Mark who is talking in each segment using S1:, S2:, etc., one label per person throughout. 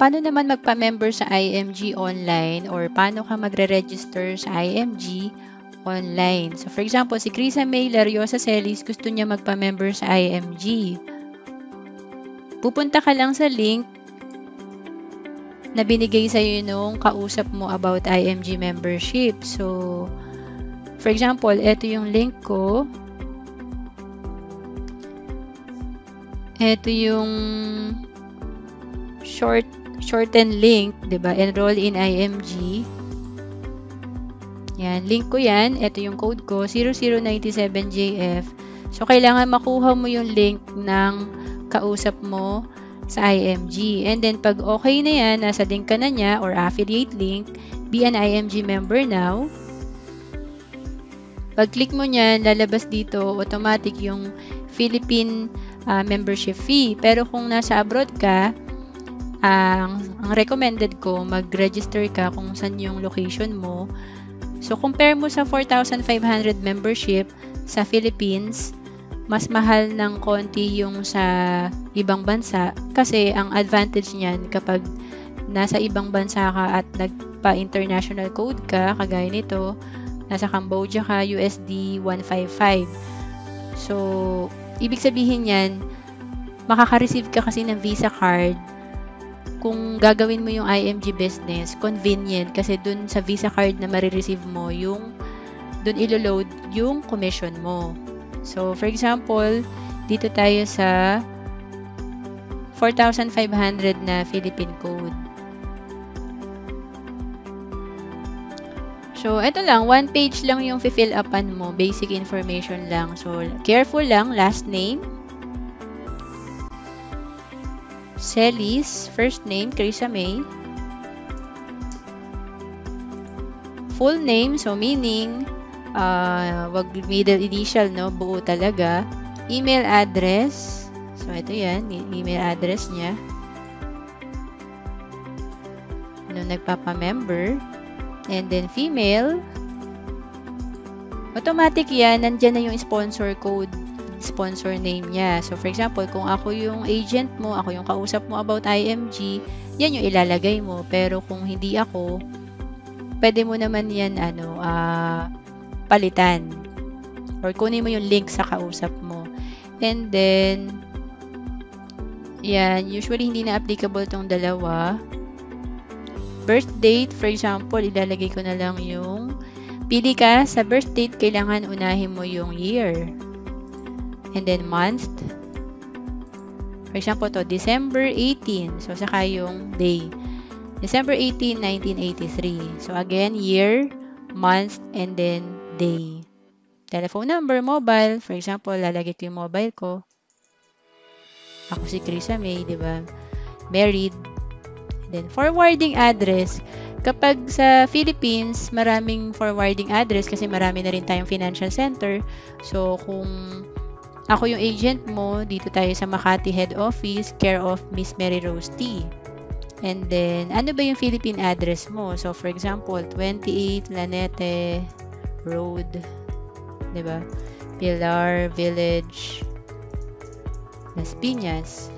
S1: paano naman magpa-member sa IMG online or paano ka magre-register sa IMG online? So, for example, si Krisa May Lariosa Celis gusto niya magpa-member sa IMG. Pupunta ka lang sa link na binigay sa'yo nung kausap mo about IMG membership. So, for example, ito yung link ko. Ito yung shorten link, 'di ba? Enroll in IMG. Yan, link ko 'yan. Ito yung code ko, 0097JF. So kailangan makuha mo yung link ng kausap mo sa IMG. And then pag okay na 'yan, nasa link ka na niya or affiliate link, be an IMG member now. Pag click mo niyan, lalabas dito automatic yung Philippine membership fee. Pero kung nasa abroad ka, ang recommended ko, mag-register ka kung saan yung location mo. So, compare mo sa 4,500 membership sa Philippines, mas mahal ng konti yung sa ibang bansa. Kasi, ang advantage niyan, kapag nasa ibang bansa ka at nagpa-international code ka, kagaya nito, nasa Cambodia ka, USD 155. So, ibig sabihin yan, makaka-receive ka kasi ng Visa card. Kung gagawin mo yung IMG business, convenient kasi dun sa Visa card na marireceive mo, dun ilo-load yung commission mo. So, for example, dito tayo sa 4,500 na Philippine code. So, ito lang, one page lang yung fill upan mo, basic information lang. So, careful lang, last name, Celis, first name, Krisa May. Full name, so meaning, wag middle initial, no? Buo talaga. Email address. So, ito yan, email address niya. Nung nagpapa-member. And then, female. Automatic yan, nandyan na yung sponsor code. Sponsor name niya. So, for example, kung ako yung agent mo, ako yung kausap mo about IMG, yan yung ilalagay mo. Pero kung hindi ako, pwede mo naman yan, palitan. Or kunin mo yung link sa kausap mo. And then, yan, usually hindi na applicable tong dalawa. Birth date, for example, ilalagay ko na lang yung, pili ka, sa birth date, kailangan unahin mo yung year. And then month. For example, to December 18. So, saka yung day. December 18, 1983. So, again, year, month, and then day. Telephone number, mobile. For example, lalagay ko yung mobile ko. Ako si Krisa May, di ba? Married. And then, forwarding address. Kapag sa Philippines, maraming forwarding address kasi marami na rin tayong financial center. So, kung ako yung agent mo, dito tayo sa Makati Head Office, care of Miss Mary Rose T. And then, ano ba yung Philippine address mo? So, for example, 28 Lanete Road, diba? Pilar Village, Las Piñas.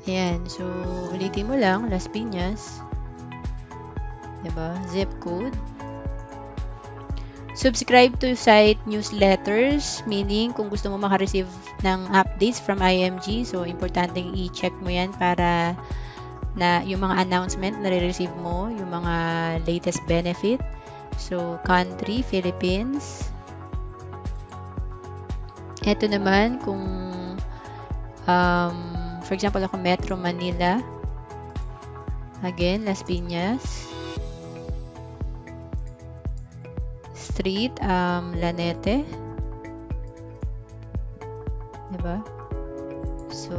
S1: Ayan. So, ulitin mo lang, Las Piñas. Diba? Zip code. Subscribe to site newsletters, meaning kung gusto mo makareceive ng updates from IMG, so importanteng i-check mo yan para na yung mga announcement na re-receive mo, yung mga latest benefit. So, country, Philippines. Ito naman, kung for example, ako Metro Manila. Again, Las Piñas. Street, Lanete. Diba? So,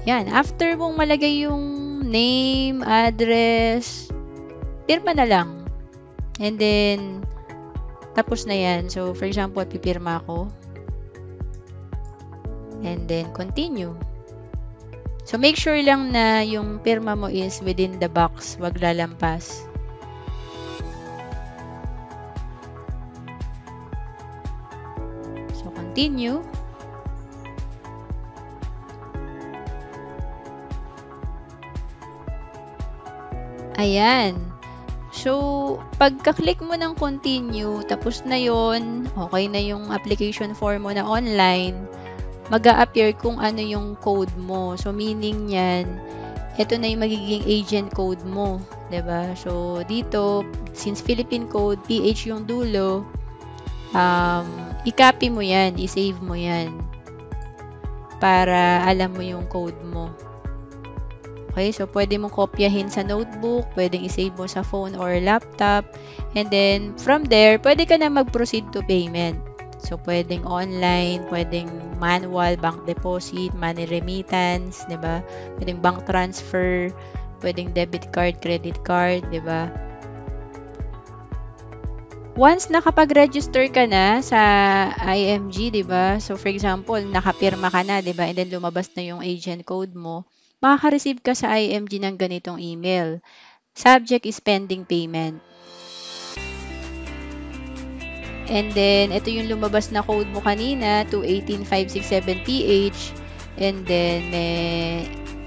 S1: yan. After mong malagay yung name, address, pirma na lang. And then, tapos na yan. So, for example, pipirma ko. And then, continue. So, make sure lang na yung pirma mo is within the box. Wag lalampas. So, continue. Ayan. So, pagka-click mo ng continue, tapos na yon, okay na yung application form mo na online, mag-a-appear kung ano yung code mo. So, meaning yan, ito na yung magiging agent code mo. 'Di ba? So, dito, since Philippine code, PH yung dulo, i-copy mo yan, i-save mo yan, para alam mo yung code mo. Okay, so pwede mong kopyahin sa notebook, pwedeng i-save mo sa phone or laptop, and then from there, pwede ka na mag-proceed to payment. So, pwedeng online, pwedeng manual, bank deposit, money remittance, 'di ba? Pwedeng bank transfer, pwedeng debit card, credit card, 'di ba? Once nakapag-register ka na sa IMG, 'di ba? So, for example, nakapirma ka na, 'di ba? And then lumabas na yung agent code mo, makaka-receive ka sa IMG ng ganitong email. Subject is pending payment. And then, ito yung lumabas na code mo kanina, 218567PH. And then, may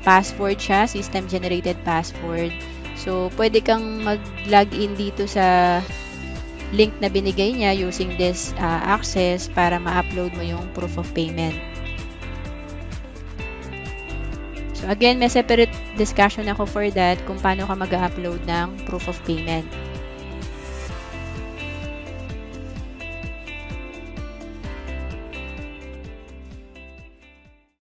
S1: password siya, system-generated password. So, pwede kang mag-login dito sa link na binigay niya using this access para ma-upload mo yung proof of payment. So, again, may separate discussion ako for that kung paano ka mag-upload ng proof of payment.